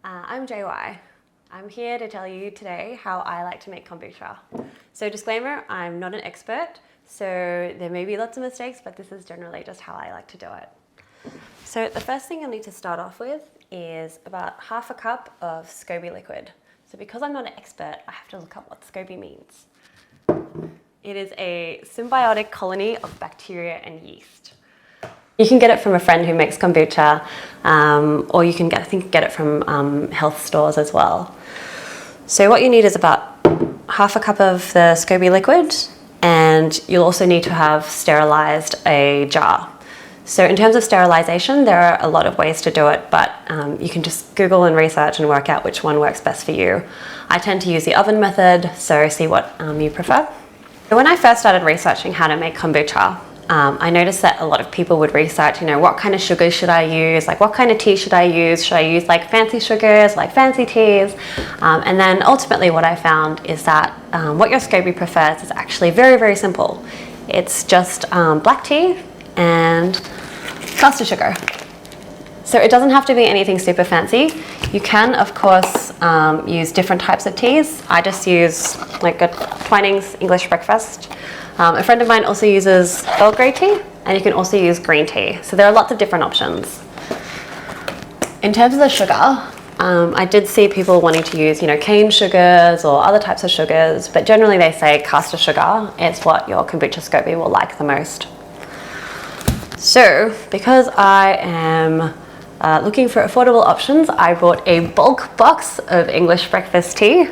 I'm JY. I'm here to tell you today how I like to make kombucha. So disclaimer, I'm not an expert, so there may be lots of mistakes, but this is generally just how I like to do it. So the first thing you'll need to start off with is about half a cup of Scoby liquid. So because I'm not an expert, I have to look up what Scoby means. It is a symbiotic colony of bacteria and yeast. You can get it from a friend who makes kombucha, or you can get it from health stores as well. So what you need is about half a cup of the Scoby liquid, and you'll also need to have sterilized a jar. So in terms of sterilization, there are a lot of ways to do it, but you can just Google and research and work out which one works best for you. I tend to use the oven method, so see what you prefer. So when I first started researching how to make kombucha, I noticed that a lot of people would research, what kind of sugar should I use? Like, what kind of tea should I use? Should I use like fancy sugars, like fancy teas? And then ultimately what I found is that what your Scoby prefers is actually very, very simple. It's just black tea and caster sugar. So it doesn't have to be anything super fancy. You can, of course, use different types of teas. I just use like a Twinings English breakfast. A friend of mine also uses Earl Grey tea, and you can also use green tea. So there are lots of different options. In terms of the sugar, I did see people wanting to use, cane sugars or other types of sugars, but generally they say caster sugar is what your kombucha Scoby will like the most. So because I am looking for affordable options, I bought a bulk box of English breakfast tea,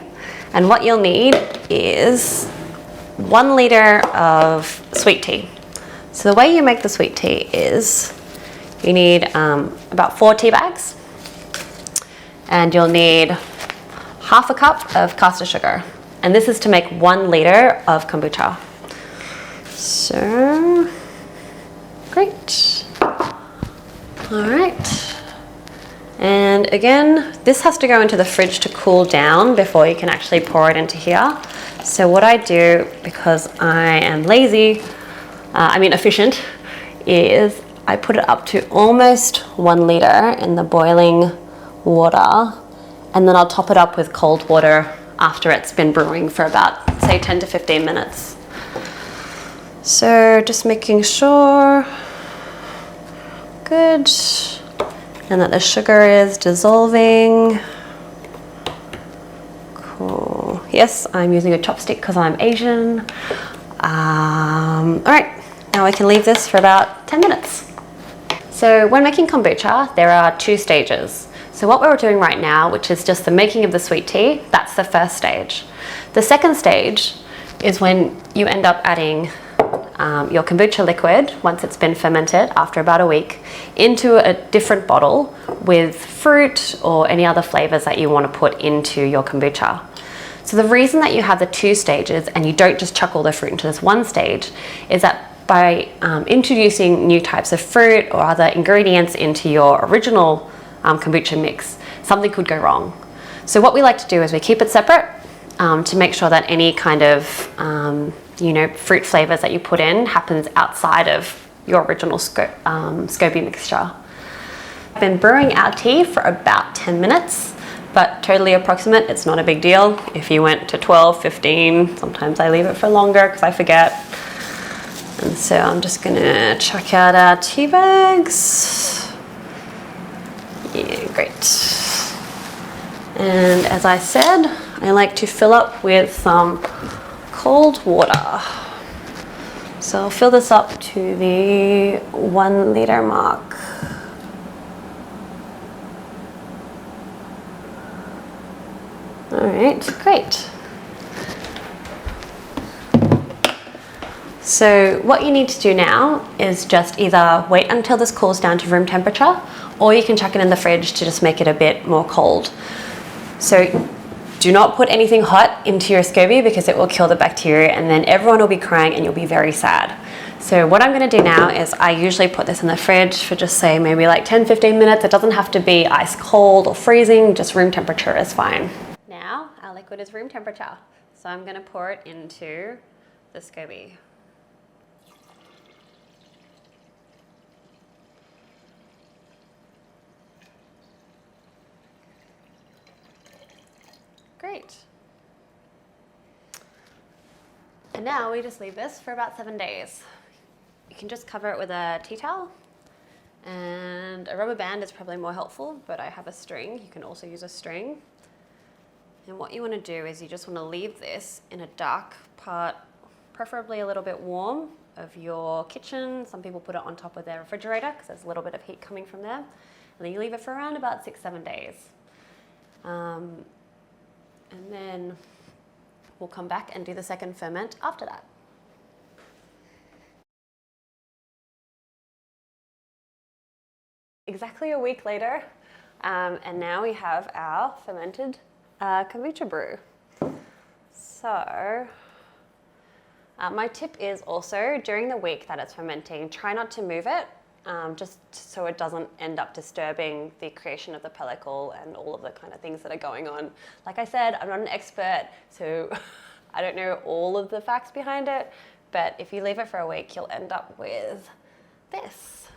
and what you'll need is 1 liter of sweet tea. So the way you make the sweet tea is you need about 4 tea bags, and you'll need half a cup of caster sugar, and this is to make 1 liter of kombucha. So great. All right. And again, this has to go into the fridge to cool down before you can actually pour it into here. So what I do, because I am lazy, efficient, is I put it up to almost 1 liter in the boiling water, and then I'll top it up with cold water after it's been brewing for about, say, 10 to 15 minutes. So just making sure, good, and that the sugar is dissolving. Cool. Yes, I'm using a chopstick because I'm Asian. All right, now we can leave this for about 10 minutes. So when making kombucha, there are 2 stages. So what we're doing right now, which is just the making of the sweet tea, that's the first stage. The second stage is when you end up adding your kombucha liquid, once it's been fermented after about a week, into a different bottle with fruit or any other flavors that you want to put into your kombucha. So the reason that you have the 2 stages and you don't just chuck all the fruit into this one stage is that by introducing new types of fruit or other ingredients into your original kombucha mix, something could go wrong. So what we like to do is we keep it separate to make sure that any kind of fruit flavors that you put in happens outside of your original Scoby mixture. I've been brewing our tea for about 10 minutes, but totally approximate, it's not a big deal. If you went to 12, 15, sometimes I leave it for longer because I forget. And so I'm just gonna check out our tea bags. Yeah, great. And as I said, I like to fill up with some cold water. So I'll fill this up to the 1 liter mark. All right, great. So what you need to do now is just either wait until this cools down to room temperature, or you can chuck it in the fridge to just make it a bit more cold. So do not put anything hot into your Scoby because it will kill the bacteria, and then everyone will be crying and you'll be very sad. So what I'm going to do now is I usually put this in the fridge for just say maybe like 10-15 minutes. It doesn't have to be ice cold or freezing, just room temperature is fine. Now our liquid is room temperature, so I'm going to pour it into the Scoby. And now we just leave this for about 7 days. You can just cover it with a tea towel, and a rubber band is probably more helpful, but I have a string. You can also use a string. And what you want to do is you just want to leave this in a dark part, preferably a little bit warm, of your kitchen. Some people put it on top of their refrigerator because there's a little bit of heat coming from there. And then you leave it for around about 6-7 days. And then we'll come back and do the second ferment after that. Exactly a week later, and now we have our fermented kombucha brew. So my tip is also, during the week that it's fermenting, try not to move it, just so it doesn't end up disturbing the creation of the pellicle and all of the kind of things that are going on. Like I said, I'm not an expert, so I don't know all of the facts behind it, but if you leave it for a week, you'll end up with this.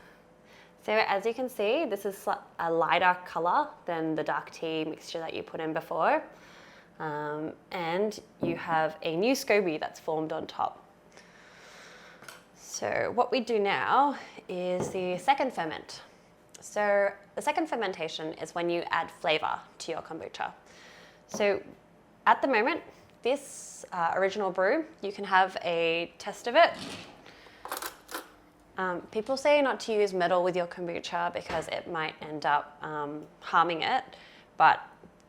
So as you can see, this is a lighter color than the dark tea mixture that you put in before. And you have a new Scoby that's formed on top. So what we do now is the second ferment. So the second fermentation is when you add flavor to your kombucha. So at the moment, this original brew, you can have a test of it. People say not to use metal with your kombucha because it might end up harming it, but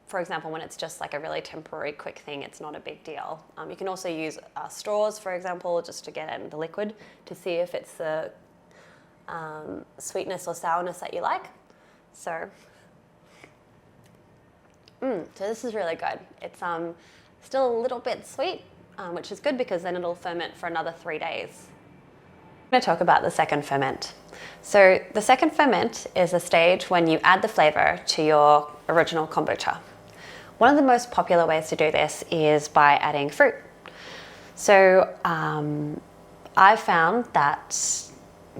for example, when it's just like a really temporary quick thing, it's not a big deal. You can also use straws, for example, just to get in the liquid to see if it's the sweetness or sourness that you like. So this is really good. It's still a little bit sweet, which is good because then it'll ferment for another 3 days. I'm going to talk about the second ferment. So the second ferment is a stage when you add the flavor to your original kombucha. One of the most popular ways to do this is by adding fruit. So I've found that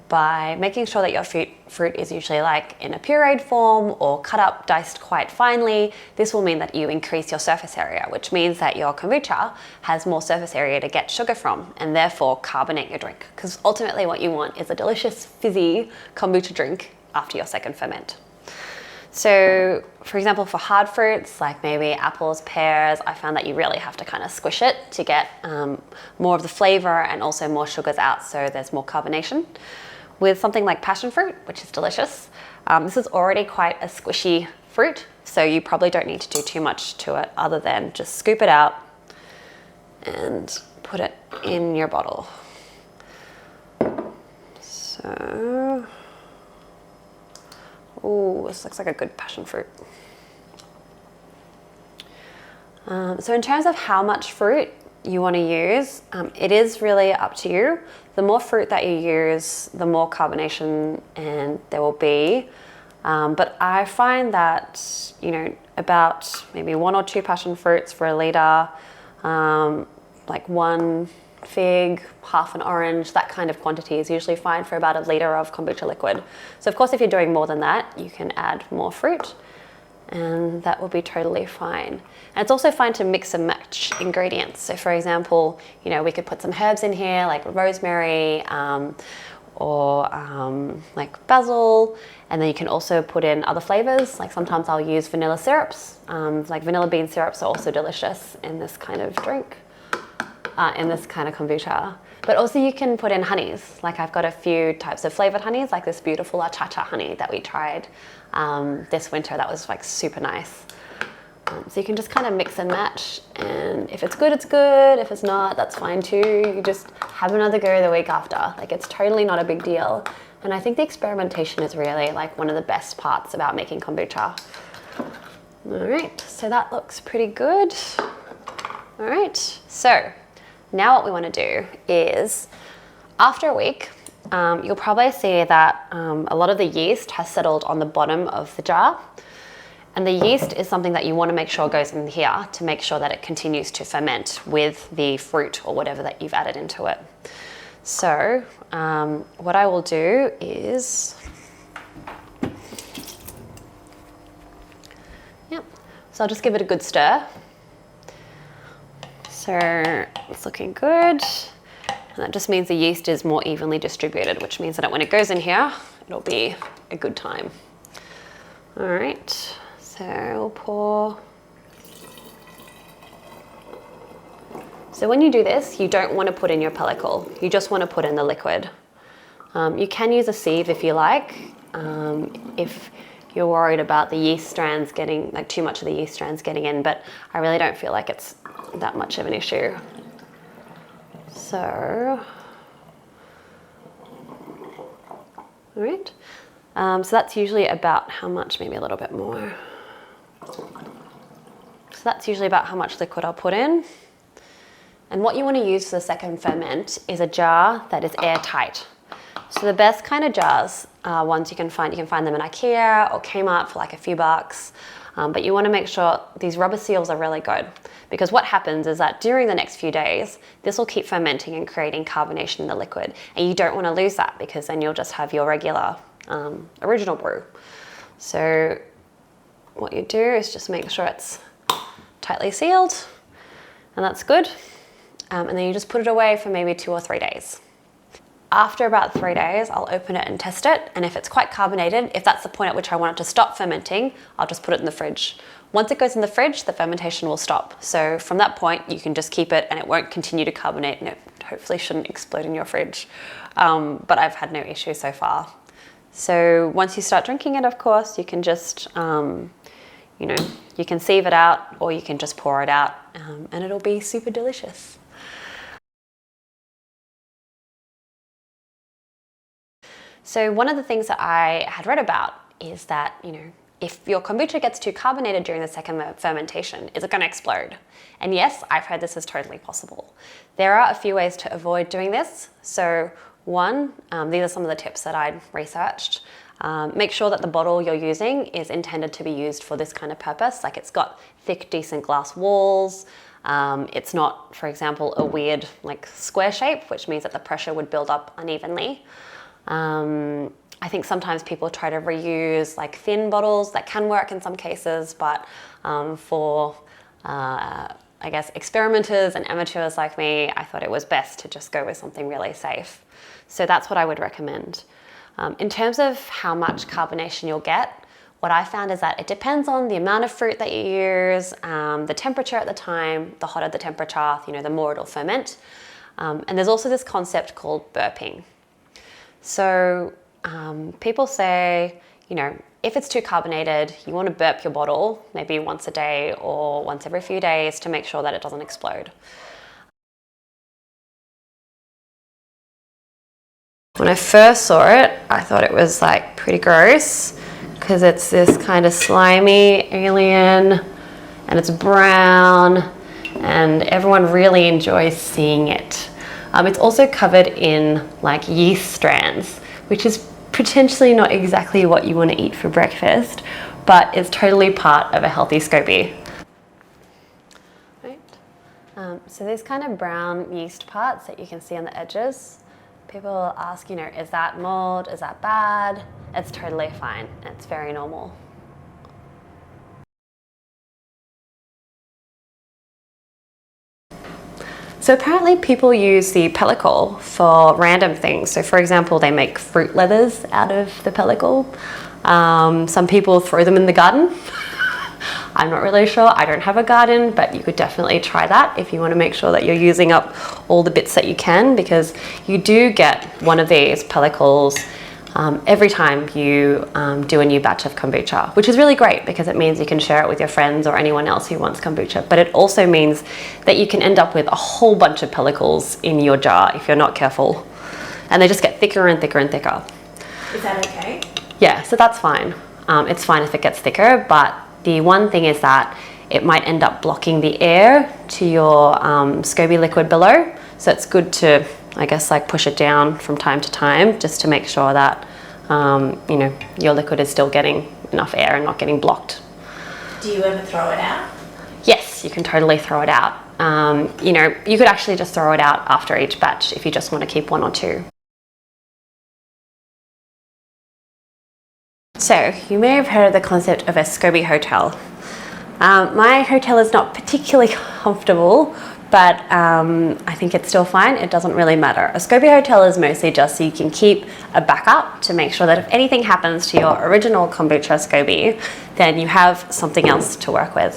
by making sure that your fruit is usually like in a pureed form or cut up, diced quite finely, this will mean that you increase your surface area, which means that your kombucha has more surface area to get sugar from and therefore carbonate your drink. Because ultimately what you want is a delicious fizzy kombucha drink after your second ferment. So for example, for hard fruits, like maybe apples, pears, I found that you really have to kind of squish it to get more of the flavor and also more sugars out, so there's more carbonation. With something like passion fruit, which is delicious, this is already quite a squishy fruit, so you probably don't need to do too much to it other than just scoop it out and put it in your bottle. So, ooh, this looks like a good passion fruit. So in terms of how much fruit you want to use, it is really up to you. The more fruit that you use, the more carbonation and there will be. But I find that, you know, about maybe 1 or 2 passion fruits for a litre, like 1 fig, half an orange, that kind of quantity is usually fine for about a litre of kombucha liquid. So of course, if you're doing more than that, you can add more fruit and that will be totally fine. And it's also fine to mix and match ingredients. So for example, you know, we could put some herbs in here like rosemary or like basil, and then you can also put in other flavors. Like sometimes I'll use vanilla syrups, like vanilla bean syrups are also delicious in this kind of drink. In this kind of kombucha. But also you can put in honeys. Like I've got a few types of flavored honeys, like this beautiful achacha honey that we tried this winter. That was like super nice. So you can just kind of mix and match, and if it's good, it's good. If it's not, that's fine too. You just have another go the week after. Like it's totally not a big deal. And I think the experimentation is really like one of the best parts about making kombucha. All right, so that looks pretty good. All right, so now what we want to do is, after a week, you'll probably see that a lot of the yeast has settled on the bottom of the jar. And the yeast is something that you want to make sure goes in here to make sure that it continues to ferment with the fruit or whatever that you've added into it. So what I will do is, so I'll just give it a good stir. So it's looking good. And that just means the yeast is more evenly distributed, which means that when it goes in here, it'll be a good time. All right, so we'll pour. So when you do this, you don't want to put in your pellicle. You just want to put in the liquid. You can use a sieve if you like, if you're worried about the yeast strands getting, like too much of the yeast strands getting in, but I really don't feel like it's that much of an issue. So, all right. So that's usually about how much, maybe a little bit more. So that's usually about how much liquid I'll put in. And what you want to use for the second ferment is a jar that is airtight. So the best kind of jars, ones you can find them in IKEA or Kmart for like a few bucks. But you want to make sure these rubber seals are really good, because what happens is that during the next few days, this will keep fermenting and creating carbonation in the liquid. And you don't want to lose that, because then you'll just have your regular original brew. So what you do is just make sure it's tightly sealed, and that's good. And then you just put it away for maybe 2 or 3 days. After about 3 days, I'll open it and test it. And if it's quite carbonated, if that's the point at which I want it to stop fermenting, I'll just put it in the fridge. Once it goes in the fridge, the fermentation will stop. So from that point, you can just keep it and it won't continue to carbonate, and it hopefully shouldn't explode in your fridge. But I've had no issue so far. So once you start drinking it, of course, you can just, you know, you can sieve it out, or you can just pour it out, and it'll be super delicious. So one of the things that I had read about is that, you know, if your kombucha gets too carbonated during the second fermentation, is it going to explode? And yes, I've heard this is totally possible. There are a few ways to avoid doing this. So one, these are some of the tips that I'd researched. Make sure that the bottle you're using is intended to be used for this kind of purpose. Like, it's got thick, decent glass walls. It's not, for example, a weird like square shape, which means that the pressure would build up unevenly. I think sometimes people try to reuse like thin bottles. That can work in some cases, but for I guess experimenters and amateurs like me, I thought it was best to just go with something really safe. So that's what I would recommend. In terms of how much carbonation you'll get, what I found is that it depends on the amount of fruit that you use, the temperature at the time. The hotter the temperature, you know, the more it'll ferment. And there's also this concept called burping. So people say, you know, if it's too carbonated, you want to burp your bottle maybe once a day or once every few days to make sure that it doesn't explode. When I first saw it, I thought it was like pretty gross, because it's this kind of slimy alien and it's brown and everyone really enjoys seeing it. It's also covered in like yeast strands, which is potentially not exactly what you want to eat for breakfast, but it's totally part of a healthy Scoby. Right. So these kind of brown yeast parts that you can see on the edges, people ask, you know, is that mold? Is that bad? It's totally fine. It's very normal. So apparently people use the pellicle for random things. So for example, they make fruit leathers out of the pellicle. Some people throw them in the garden. I'm not really sure. I don't have a garden, but you could definitely try that if you want to make sure that you're using up all the bits that you can, because you do get one of these pellicles every time you do a new batch of kombucha, which is really great because it means you can share it with your friends or anyone else who wants kombucha. But it also means that you can end up with a whole bunch of pellicles in your jar if you're not careful. And they just get thicker and thicker and thicker. Is that okay? Yeah, so that's fine. It's fine if it gets thicker, but the one thing is that it might end up blocking the air to your Scoby liquid below. So it's good to, I guess, like push it down from time to time just to make sure that you know, your liquid is still getting enough air and not getting blocked. Do you ever throw it out? Yes, you can totally throw it out. You know, you could actually just throw it out after each batch if you just want to keep 1 or 2. So you may have heard of the concept of a Scoby hotel. My hotel is not particularly comfortable, but I think it's still fine. It doesn't really matter. A Scoby hotel is mostly just so you can keep a backup to make sure that if anything happens to your original kombucha Scoby, then you have something else to work with.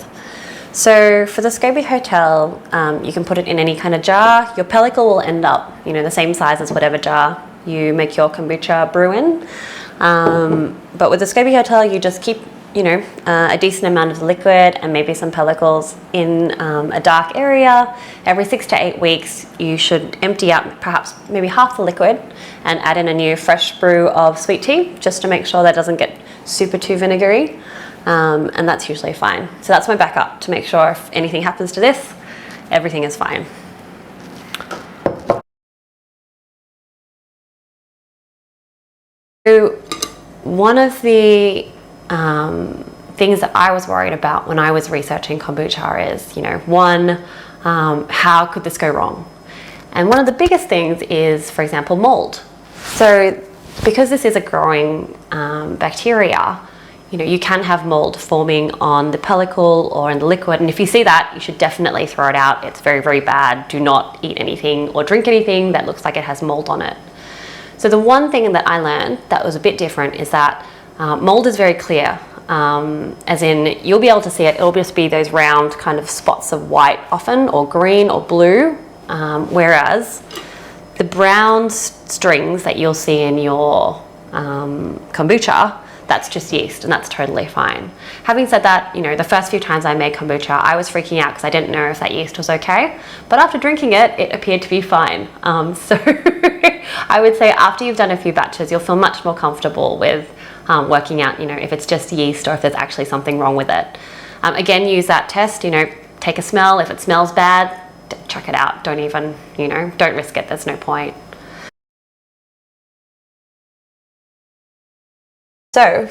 So for the Scoby hotel, you can put it in any kind of jar. Your pellicle will end up, the same size as whatever jar you make your kombucha brew in. But with the Scoby hotel, you just keep, a decent amount of the liquid and maybe some pellicles in a dark area. Every 6 to 8 weeks, you should empty out perhaps maybe half the liquid and add in a new fresh brew of sweet tea, just to make sure that doesn't get super too vinegary. And that's usually fine. So that's my backup to make sure if anything happens to this, everything is fine. So one of the things that I was worried about when I was researching kombucha is, one, how could this go wrong? And one of the biggest things is, for example, mold. So because this is a growing bacteria, you can have mold forming on the pellicle or in the liquid. And if you see that, you should definitely throw it out. It's very, very bad. Do not eat anything or drink anything that looks like it has mold on it. So the one thing that I learned that was a bit different is that mold is very clear. As in, you'll be able to see it. It'll just be those round kind of spots of white often, or green or blue. Whereas the brown strings that you'll see in your kombucha, that's just yeast, and that's totally fine. Having said that, the first few times I made kombucha, I was freaking out because I didn't know if that yeast was okay. But after drinking it, it appeared to be fine. So I would say after you've done a few batches, you'll feel much more comfortable with working out, if it's just yeast or if there's actually something wrong with it. Again, use that test, take a smell. If it smells bad, chuck it out. Don't even, don't risk it. There's no point. So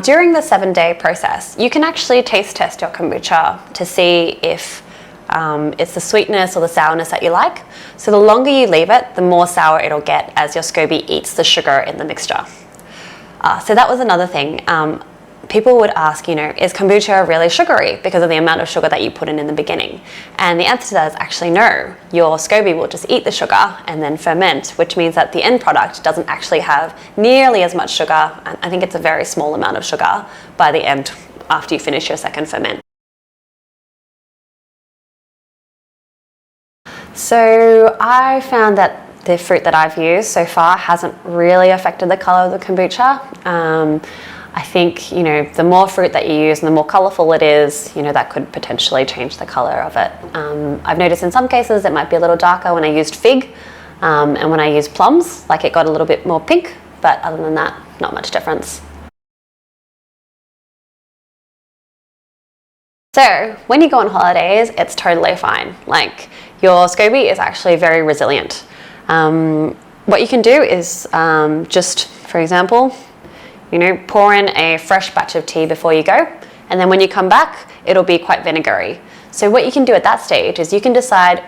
during the 7-day process, you can actually taste test your kombucha to see if it's the sweetness or the sourness that you like. So the longer you leave it, the more sour it'll get as your Scoby eats the sugar in the mixture. So that was another thing. People would ask, is kombucha really sugary because of the amount of sugar that you put in the beginning? And the answer to that is actually no. Your Scoby will just eat the sugar and then ferment, which means that the end product doesn't actually have nearly as much sugar. And I think it's a very small amount of sugar by the end after you finish your second ferment. So I found that the fruit that I've used so far hasn't really affected the color of the kombucha. I think, the more fruit that you use and the more colorful it is, that could potentially change the color of it. I've noticed in some cases it might be a little darker when I used fig, and when I used plums, like it got a little bit more pink, but other than that, not much difference. So when you go on holidays, it's totally fine. Like, your Scoby is actually very resilient. What you can do is just, for example, pour in a fresh batch of tea before you go, and then when you come back, it'll be quite vinegary. So what you can do at that stage is you can decide,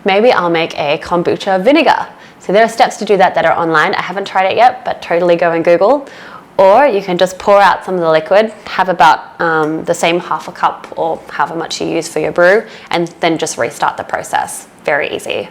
maybe I'll make a kombucha vinegar. So there are steps to do that are online. I haven't tried it yet, but totally go and Google. Or you can just pour out some of the liquid, have about the same half a cup or however much you use for your brew, and then just restart the process. Very easy.